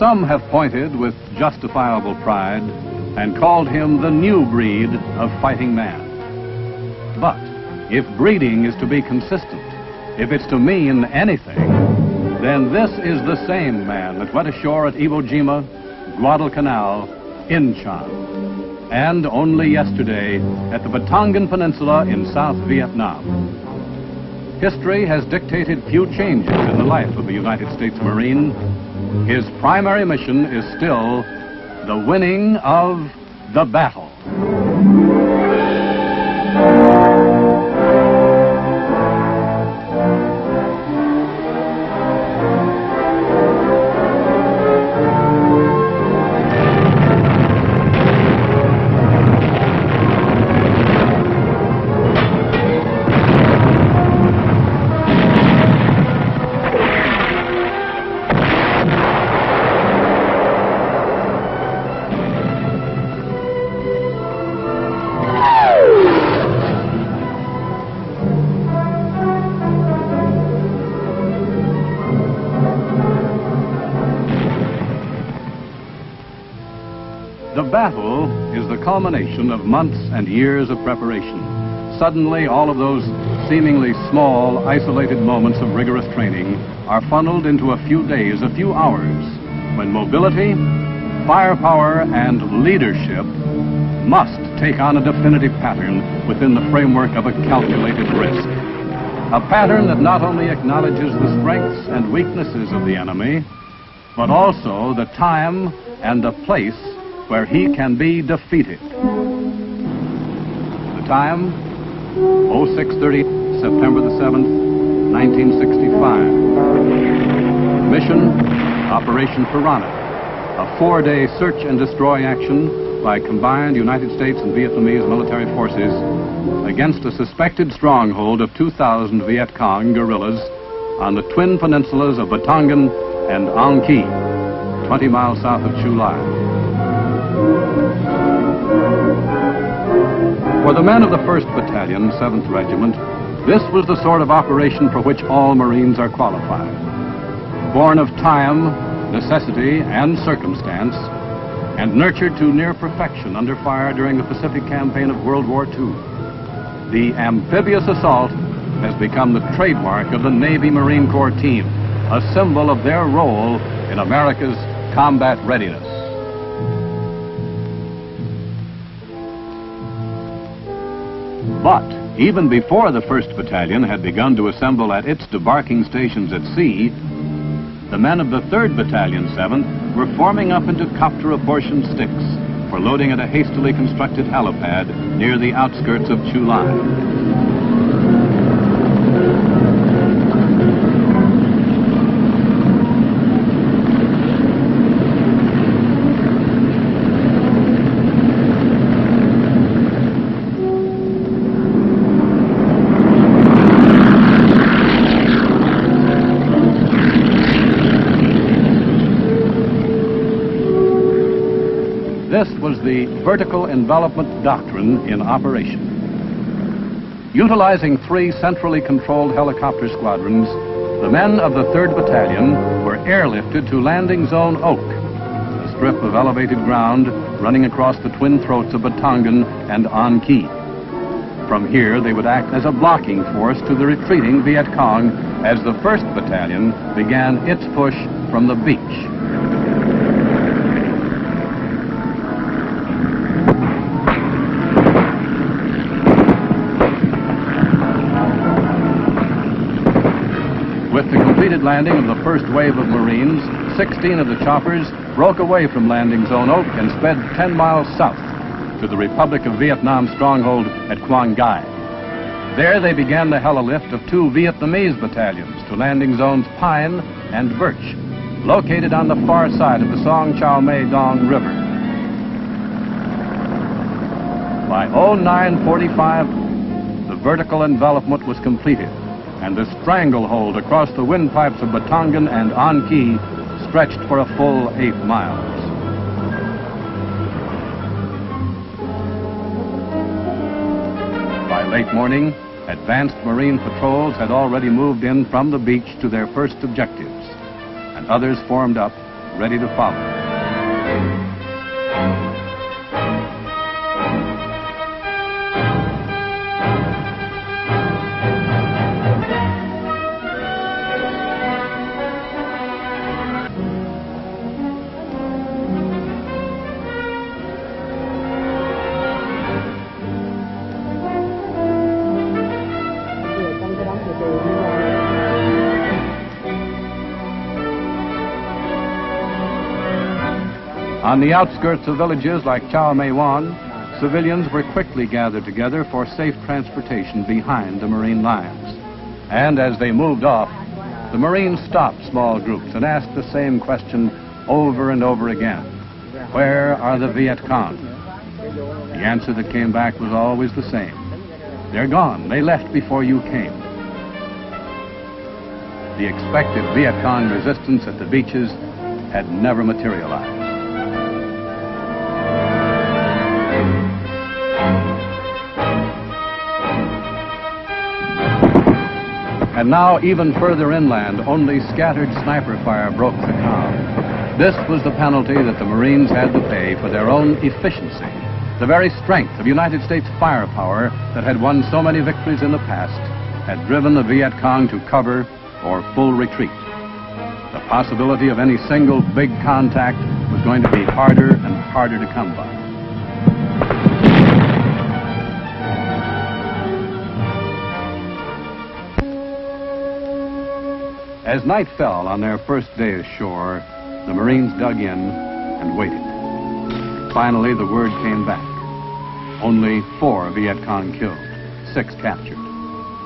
Some have pointed with justifiable pride and called him the new breed of fighting man. But if breeding is to be consistent, if it's to mean anything, then this is the same man that went ashore at Iwo Jima, Guadalcanal, Incheon, and only yesterday at the Batongan Peninsula in South Vietnam. History has dictated few changes in the life of a United States Marine. His primary mission is still the winning of the battle. The battle is the culmination of months and years of preparation. Suddenly, all of those seemingly small, isolated moments of rigorous training are funneled into a few days, a few hours, when mobility, firepower, and leadership must take on a definitive pattern within the framework of a calculated risk. A pattern that not only acknowledges the strengths and weaknesses of the enemy, but also the time and the place where he can be defeated. The time, 0630, September the 7th, 1965. The mission, Operation Piranha, a 4-day search and destroy action by combined United States and Vietnamese military forces against a suspected stronghold of 2,000 Viet Cong guerrillas on the twin peninsulas of Batongan and An Key, 20 miles south of Chu Lai. For the men of the 1st Battalion, 7th Regiment, this was the sort of operation for which all Marines are qualified. Born of time, necessity, and circumstance, and nurtured to near perfection under fire during the Pacific Campaign of World War II, the amphibious assault has become the trademark of the Navy Marine Corps team, a symbol of their role in America's combat readiness. But even before the 1st Battalion had begun to assemble at its debarking stations at sea, the men of the 3rd Battalion, 7th, were forming up into copter-apportioned sticks for loading at a hastily constructed helipad near the outskirts of Chu Lai. This was the vertical envelopment doctrine in operation. Utilizing 3 centrally controlled helicopter squadrons, the men of the 3rd Battalion were airlifted to Landing Zone Oak, a strip of elevated ground running across the twin throats of Batongan and An Key. From here, they would act as a blocking force to the retreating Viet Cong as the 1st Battalion began its push from the beach. With the completed landing of the first wave of Marines, 16 of the choppers broke away from Landing Zone Oak and sped 10 miles south to the Republic of Vietnam stronghold at Quang Ngai. There they began the helilift of 2 Vietnamese battalions to Landing Zones Pine and Birch, located on the far side of the Song Chao Mae Dong River. By 0945, the vertical envelopment was completed, and the stranglehold across the windpipes of Batongan and An Key stretched for a full 8 miles. By late morning, advanced Marine patrols had already moved in from the beach to their first objectives, and others formed up, ready to follow. On the outskirts of villages like Chao Mei Wan, civilians were quickly gathered together for safe transportation behind the Marine lines. And as they moved off, the Marines stopped small groups and asked the same question over and over again. Where are the Viet Cong? The answer that came back was always the same. They're gone. They left before you came. The expected Viet Cong resistance at the beaches had never materialized. And now, even further inland, only scattered sniper fire broke the calm. This was the penalty that the Marines had to pay for their own efficiency, the very strength of United States firepower that had won so many victories in the past, had driven the Viet Cong to cover or full retreat. The possibility of any single big contact was going to be harder and harder to come by. As night fell on their first day ashore, the Marines dug in and waited. Finally, the word came back. Only 4 Viet Cong killed, 6 captured,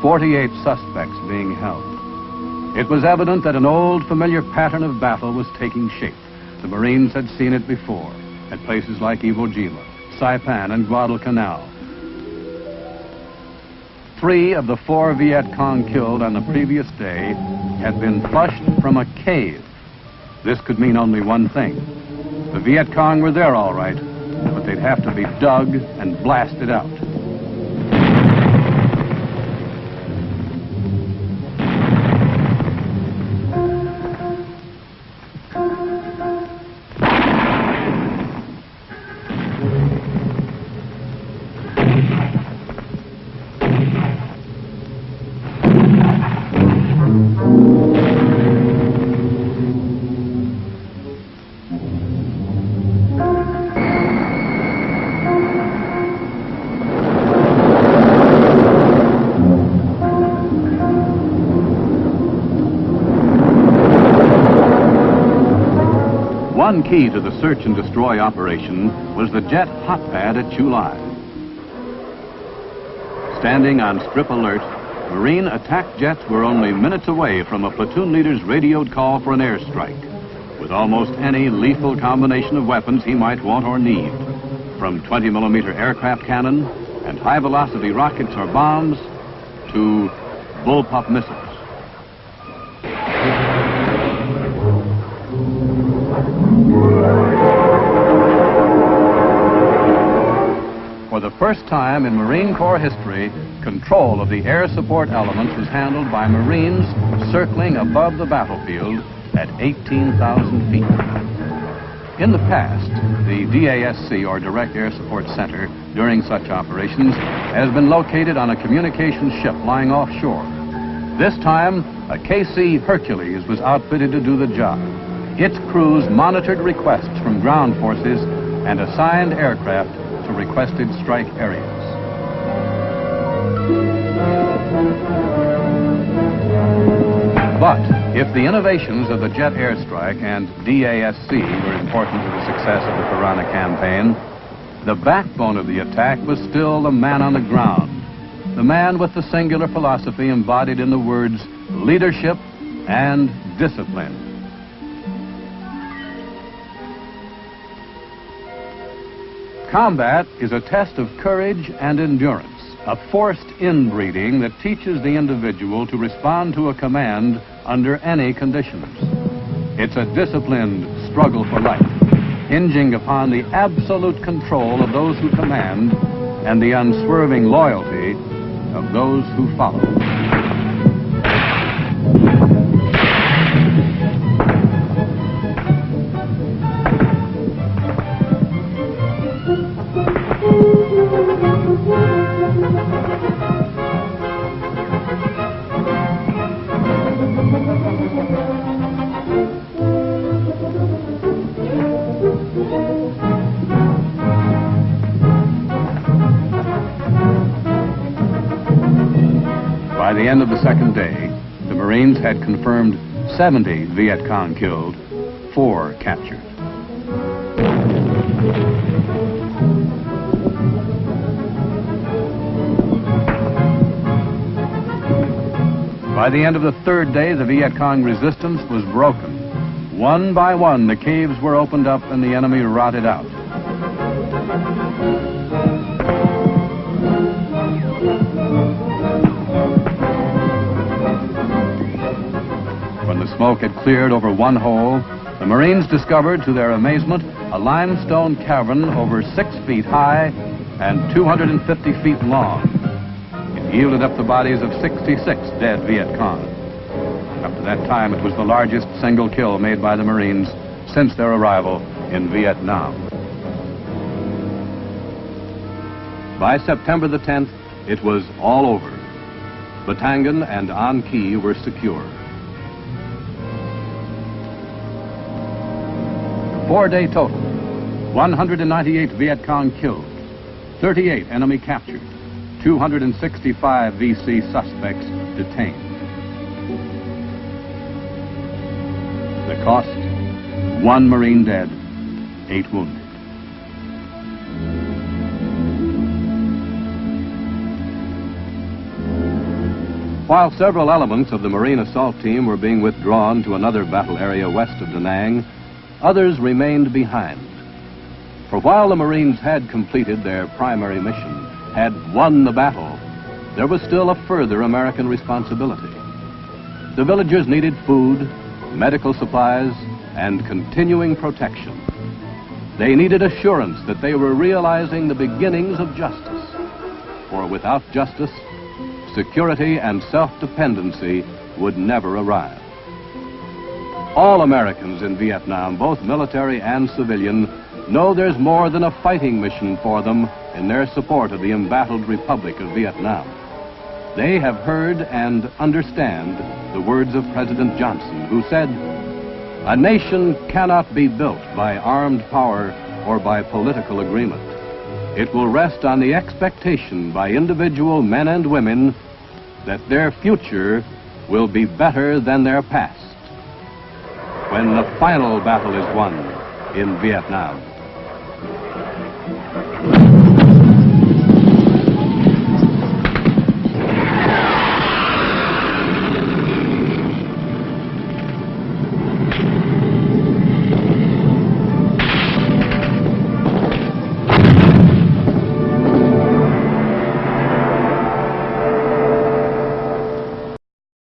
48 suspects being held. It was evident that an old, familiar pattern of battle was taking shape. The Marines had seen it before, at places like Iwo Jima, Saipan, and Guadalcanal. 3 of the 4 Viet Cong killed on the previous day had been flushed from a cave. This could mean only one thing. The Viet Cong were there all right, but they'd have to be dug and blasted out. One key to the search and destroy operation was the jet hot pad at Chu Lai. Standing on strip alert, Marine attack jets were only minutes away from a platoon leader's radioed call for an airstrike, with almost any lethal combination of weapons he might want or need, from 20mm aircraft cannon and high-velocity rockets or bombs to bullpup missiles. For the first time in Marine Corps history, control of the air support elements was handled by Marines circling above the battlefield at 18,000 feet. In the past, the DASC, or Direct Air Support Center, during such operations, has been located on a communications ship lying offshore. This time, a KC Hercules was outfitted to do the job. Its crews monitored requests from ground forces and assigned aircraft to requested strike areas. But if the innovations of the jet airstrike and DASC were important to the success of the Piranha campaign, the backbone of the attack was still the man on the ground, the man with the singular philosophy embodied in the words leadership and discipline. Combat is a test of courage and endurance, a forced inbreeding that teaches the individual to respond to a command under any conditions. It's a disciplined struggle for life, hinging upon the absolute control of those who command and the unswerving loyalty of those who follow. the end of the second day, the Marines had confirmed 70 Viet Cong killed, 4 captured. By the end of the third day, the Viet Cong resistance was broken. One by one, the caves were opened up and the enemy rotted out. When the smoke had cleared over one hole, the Marines discovered, to their amazement, a limestone cavern over 6 feet high and 250 feet long. It yielded up the bodies of 66 dead Viet Cong. Up to that time, it was the largest single kill made by the Marines since their arrival in Vietnam. By September the 10th, it was all over. Batangan and An Key were secure. 4-day total, 198 Viet Cong killed, 38 enemy captured, 265 VC suspects detained. The cost, 1 Marine dead, 8 wounded. While several elements of the Marine assault team were being withdrawn to another battle area west of Da Nang, others remained behind. For while the Marines had completed their primary mission, had won the battle, there was still a further American responsibility. The villagers needed food, medical supplies, and continuing protection. They needed assurance that they were realizing the beginnings of justice. For without justice, security and self-dependency would never arrive. All Americans in Vietnam, both military and civilian, know there's more than a fighting mission for them in their support of the embattled Republic of Vietnam. They have heard and understand the words of President Johnson, who said, "A nation cannot be built by armed power or by political agreement. It will rest on the expectation by individual men and women that their future will be better than their past when the final battle is won in Vietnam."